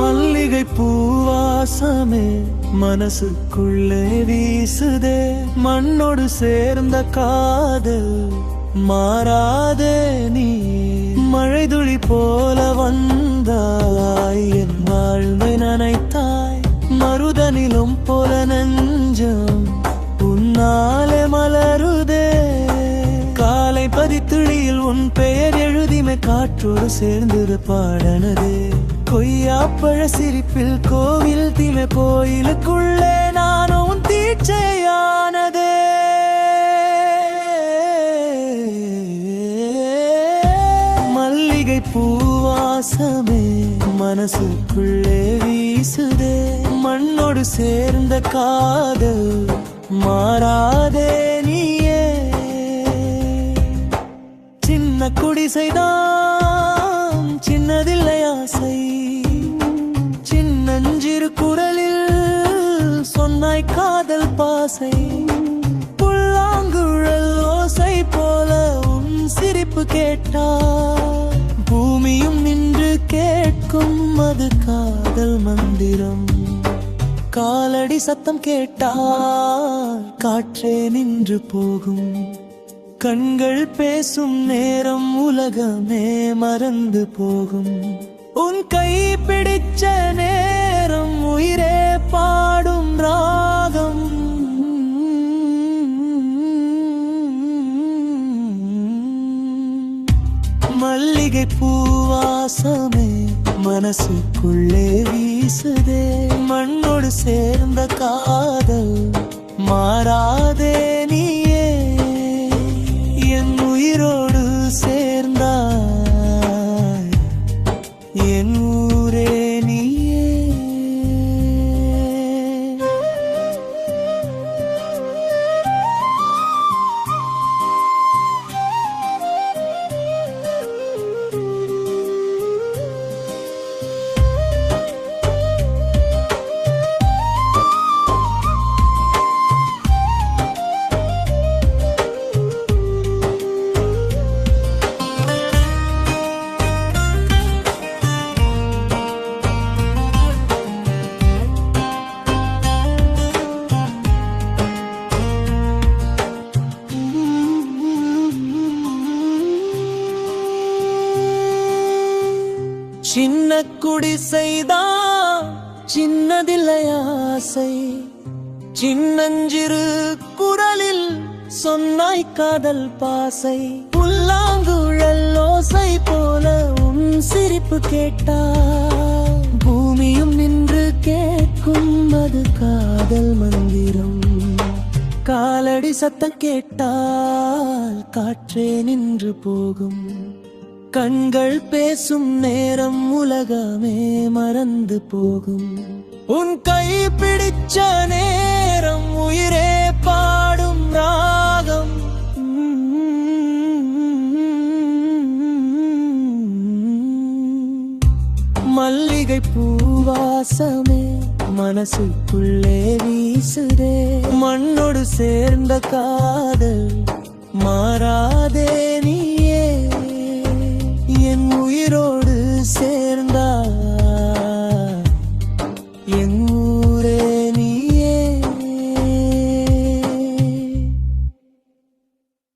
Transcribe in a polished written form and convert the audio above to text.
மல்லிகை பூவாசமே மனசுக்குள்ளே வீசுதே, மண்ணோடு சேர்ந்த காதல் மாறாதே. நீ மழைதுளி போல வந்தாய், என் வாழ்வை நனைத்தாய். மருதனிலும் போல நெஞ்சம் உன்னாலே மலருதே. காலை பதித்துளியில் உன் பெயர் எழுதிமை காற்றோடு சேர்ந்து பாடனதே. கொய்யாப்பழ சிரிப்பில் கோவில் தீமை கோயிலுக்குள்ளே நானும் தீட்சையானதே. மல்லிகை பூவாசமே மனசுக்குள்ளே வீசுதே, மண்ணோடு சேர்ந்த காதல் மாறாதே. நீயே சின்ன குடிசைதான் சின்னதில்லை ஆசை, சின்னஞ்சிறு குரலில் சொன்னாய் காதல் பாசை. புல்லாங்குழல் ஓசை போல உன் சிரிப்பு கேட்டால் பூமியும் நின்று கேட்கும், அது காதல் மந்திரம். காலடி சத்தம் கேட்டால் காற்றே நின்று போகும். கண்கள் பேசும் நேரம் உலகமே மறந்து போகும். உன் கை பிடிச்ச நேரம் உயிரே பாடும் ராகம். மல்லிகை பூவாசமே மனசுக்குள்ளே வீசுதே, மண்ணோடு சேர்ந்த காதல் மாறாதே. நீயே என் உயிரோடு சேர்ந்தாய், என் ஊரே நீயே. சின்ன குடிசைதான் சின்னதில்லை ஆசை, சின்னஞ்சிறு குரலில் சொன்னாய் காதல் பாசை. புல்லாங்குழல் ஓசை போல உன் சிரிப்பு கேட்டால் பூமியும் நின்று கேட்கும், அது காதல் மந்திரம். காலடி சத்தம் கேட்டால் காற்றே நின்று போகும். கண்கள் பேசும் நேரம் உலகமே மறந்து போகும். உன் கை பிடிச்ச நேரம் உயிரே பாடும் ராகம். மல்லிகை பூவாசமே மனசுக்குள்ளே வீசுதே, மண்ணோடு சேர்ந்த காதல் மாறாதே. நீயே என் உயிரோடு